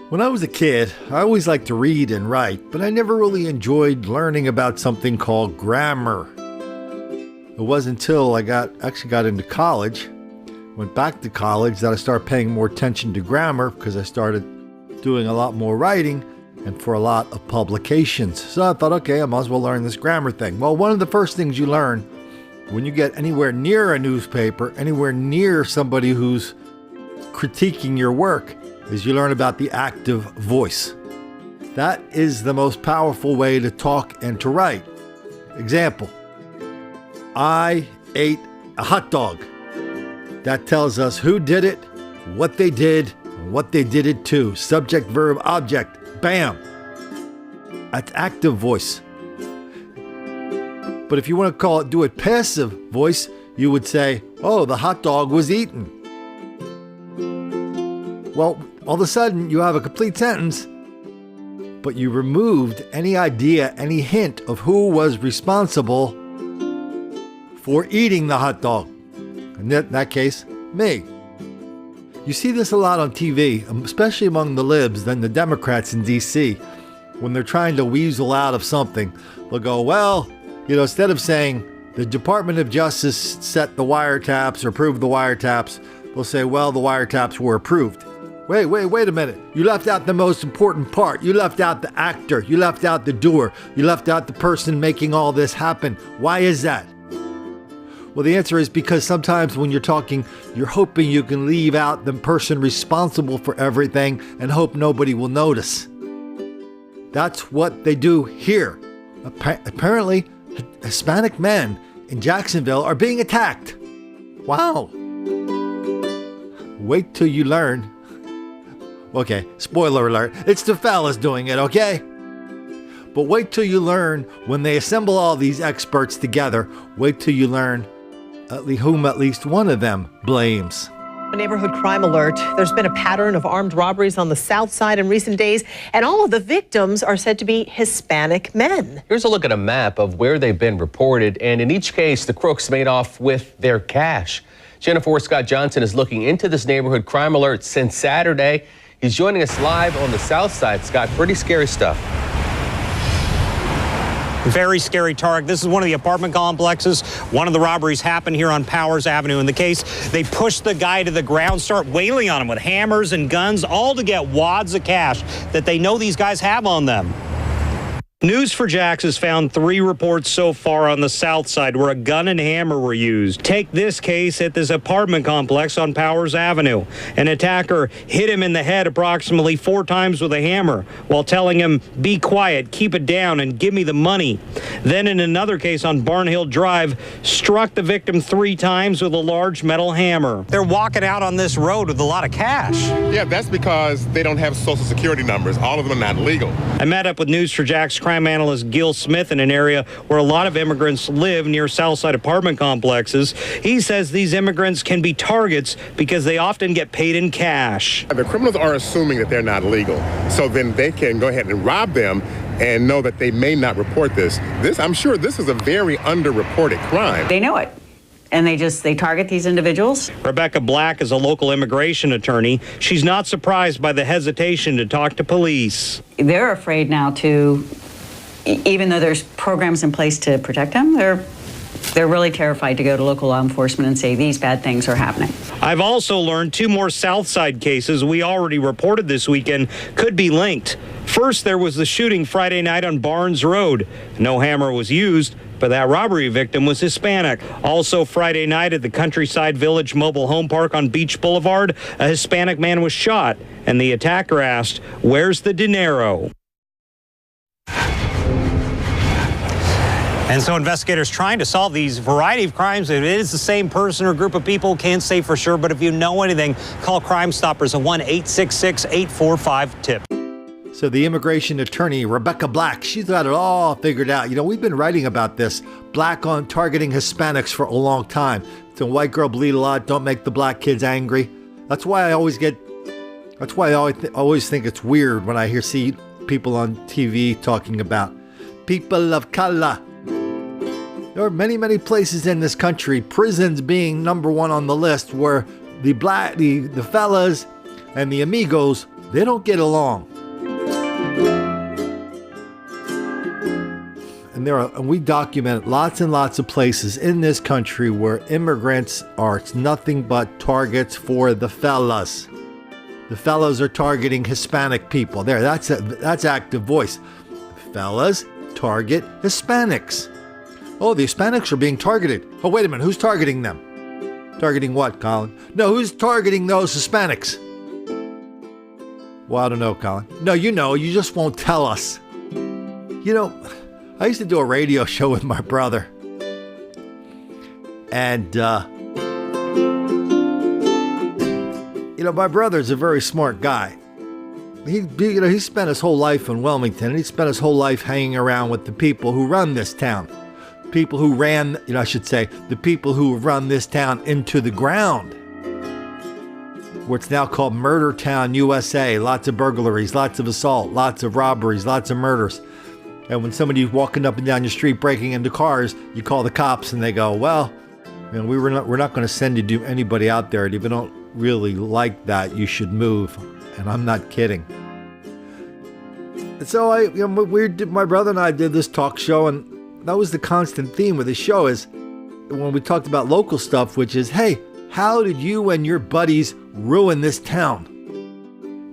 When I was a kid, I always liked to read and write, but I never really enjoyed learning about something called grammar. It wasn't until I actually got into college, went back to college, that I started paying more attention to grammar because I started doing a lot more writing and for a lot of publications. So I thought, okay, I might as well learn this grammar thing. Well, one of the first things you learn when you get anywhere near a newspaper, anywhere near somebody who's critiquing your work, is you learn about the active voice. That is the most powerful way to talk and to write. Example, I ate a hot dog. That tells us who did it, what they did, and what they did it to. Subject, verb, object. Bam. That's active voice. But if you want to do it passive voice, you would say, oh, the hot dog was eaten. Well, all of a sudden you have a complete sentence, but you removed any idea, any hint of who was responsible for eating the hot dog. In that case, me. You see this a lot on TV, especially among the libs and the Democrats in DC. When they're trying to weasel out of something, they'll go, well, instead of saying the Department of Justice set the wiretaps or approved the wiretaps, they'll say, well, the wiretaps were approved. Wait a minute. You left out the most important part. You left out the actor. You left out the doer. You left out the person making all this happen. Why is that? Well, the answer is because sometimes when you're talking, you're hoping you can leave out the person responsible for everything and hope nobody will notice. That's what they do here. Apparently, Hispanic men in Jacksonville are being attacked. Wow. Wait till you learn. Okay, spoiler alert, it's the fellas doing it, okay? But wait till you learn when they assemble all these experts together, wait till you learn whom at least one of them blames. A neighborhood crime alert. There's been a pattern of armed robberies on the south side in recent days, and all of the victims are said to be Hispanic men. Here's a look at a map of where they've been reported, and in each case, the crooks made off with their cash. Jennifer Scott Johnson is looking into this neighborhood crime alert since Saturday. He's joining us live on the south side. Scott, pretty scary stuff. Very scary, Tarek. This is one of the apartment complexes. One of the robberies happened here on Powers Avenue. In the case, they pushed the guy to the ground, start wailing on him with hammers and guns, all to get wads of cash that they know these guys have on them. News4Jax has found 3 reports so far on the south side where a gun and hammer were used. Take this case at this apartment complex on Powers Avenue. An attacker hit him in the head approximately 4 times with a hammer while telling him, be quiet, keep it down, and give me the money. Then in another case on Barnhill Drive, struck the victim 3 times with a large metal hammer. They're walking out on this road with a lot of cash. Yeah, that's because they don't have social security numbers. All of them are not legal. I met up with News4Jax crime analyst Gil Smith in an area where a lot of immigrants live near Southside apartment complexes. He says these immigrants can be targets because they often get paid in cash. The criminals are assuming that they're not legal, so then they can go ahead and rob them and know that they may not report this. I'm sure this is a very underreported crime. They know it. And they target these individuals. Rebecca Black is a local immigration attorney. She's not surprised by the hesitation to talk to police. They're afraid now even though there's programs in place to protect them, they're really terrified to go to local law enforcement and say these bad things are happening. I've also learned 2 more Southside cases we already reported this weekend could be linked. First, there was the shooting Friday night on Barnes Road. No hammer was used, but that robbery victim was Hispanic. Also Friday night at the Countryside Village Mobile Home Park on Beach Boulevard, a Hispanic man was shot, and the attacker asked, where's the dinero? And so investigators trying to solve these variety of crimes. If it is the same person or group of people, can't say for sure. But if you know anything, call Crime Stoppers at 1-866-845-TIP. So the immigration attorney, Rebecca Black, she's got it all figured out. We've been writing about this, black on targeting Hispanics for a long time. It's a white girl bleed a lot, don't make the black kids angry. That's why I always think it's weird when I see people on TV talking about people of color. There are many, many places in this country, prisons being number one on the list, where the fellas and the amigos They don't get along. And we document lots and lots of places in this country where immigrants are nothing but targets for the fellas. The fellas are targeting Hispanic people. There, that's active voice. Fellas target Hispanics. Oh, the Hispanics are being targeted. Oh, wait a minute. Who's targeting them? Targeting what, Colin? No, who's targeting those Hispanics? Well, I don't know, Colin. No, you know. You just won't tell us. You know, I used to do a radio show with my brother. And, my brother's a very smart guy. He spent his whole life in Wilmington, and he spent his whole life hanging around with the people who run this town. People who ran, the people who run this town into the ground. What's now called Murder Town, USA. Lots of burglaries, lots of assault, lots of robberies, lots of murders. And when somebody's walking up and down your street breaking into cars, you call the cops and they go, well, we're not going to send you to anybody out there. If you don't really like that, you should move. And I'm not kidding. And so my brother and I did this talk show, and that was the constant theme of the show is when we talked about local stuff, which is, hey, how did you and your buddies ruin this town?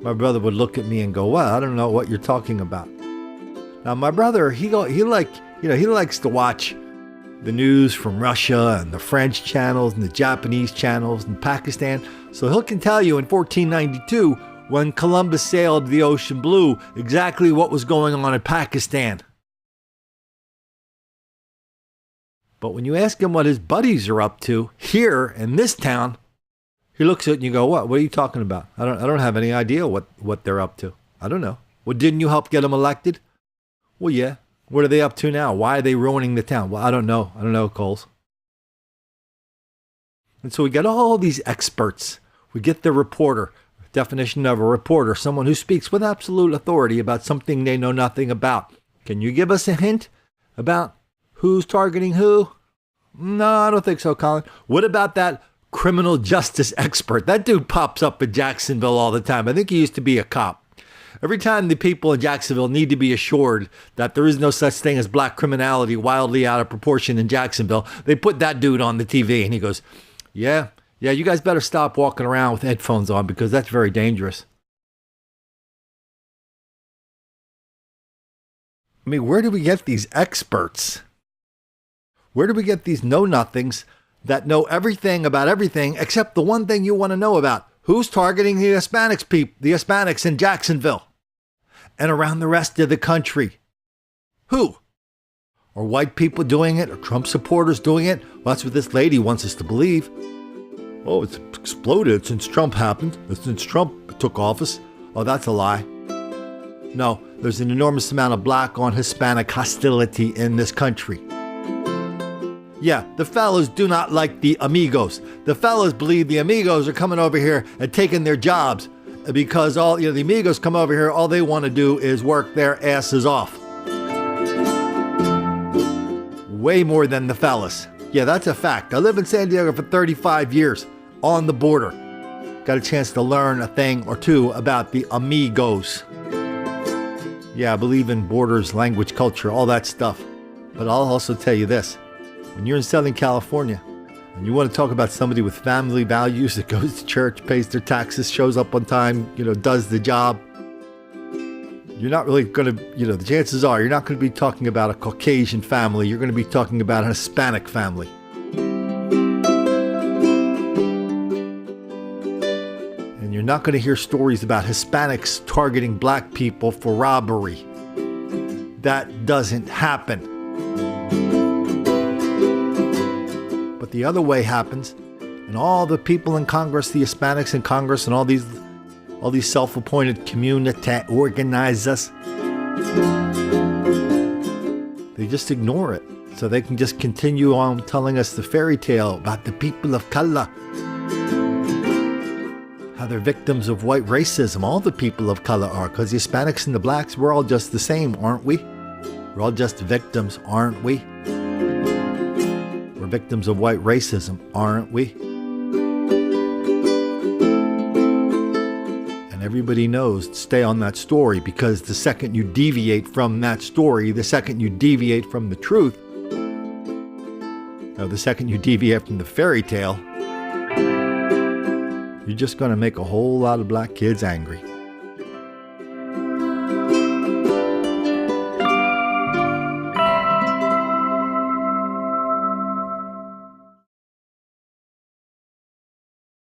My brother would look at me and go, well, I don't know what you're talking about. Now, my brother, he likes to watch the news from Russia and the French channels and the Japanese channels and Pakistan. So he can tell you in 1492, when Columbus sailed the ocean blue, exactly what was going on in Pakistan. But when you ask him what his buddies are up to here in this town, he looks at it and you go, what? What are you talking about? I don't have any idea what they're up to. I don't know. Well, didn't you help get them elected? Well, yeah. What are they up to now? Why are they ruining the town? Well, I don't know, Coles. And so we get all these experts. We get the reporter. Definition of a reporter, someone who speaks with absolute authority about something they know nothing about. Can you give us a hint about who's targeting who? No, I don't think so, Colin. What about that criminal justice expert? That dude pops up in Jacksonville all the time. I think he used to be a cop. Every time the people in Jacksonville need to be assured that there is no such thing as black criminality wildly out of proportion in Jacksonville, they put that dude on the TV and he goes, yeah, you guys better stop walking around with headphones on because that's very dangerous. I mean, where do we get these experts? Where do we get these know-nothings that know everything about everything except the one thing you want to know about? Who's targeting the Hispanics in Jacksonville and around the rest of the country? Who? Are white people doing it? Are Trump supporters doing it? Well, that's what this lady wants us to believe. Oh, it's exploded since Trump happened, since Trump took office. Oh, that's a lie. No, there's an enormous amount of black on Hispanic hostility in this country. Yeah, the fellas do not like the amigos. The fellas believe the amigos are coming over here and taking their jobs because the amigos come over here, all they want to do is work their asses off. Way more than the fellas. Yeah, that's a fact. I lived in San Diego for 35 years on the border. Got a chance to learn a thing or two about the amigos. Yeah, I believe in borders, language, culture, all that stuff. But I'll also tell you this. When you're in Southern California and you want to talk about somebody with family values that goes to church, pays their taxes, shows up on time, does the job, you're not really going to, the chances are you're not going to be talking about a Caucasian family. You're going to be talking about a Hispanic family. And you're not going to hear stories about Hispanics targeting black people for robbery. That doesn't happen. But the other way happens, and all the people in Congress, the Hispanics in Congress, and all these self-appointed community organizers, they just ignore it. So they can just continue on telling us the fairy tale about the people of color. How they're victims of white racism. All the people of color are, because the Hispanics and the blacks, we're all just the same, aren't we? We're all just victims, aren't we? We're victims of white racism, aren't we? And everybody knows to stay on that story, because the second you deviate from that story, the second you deviate from the truth, the second you deviate from the fairy tale, you're just going to make a whole lot of black kids angry.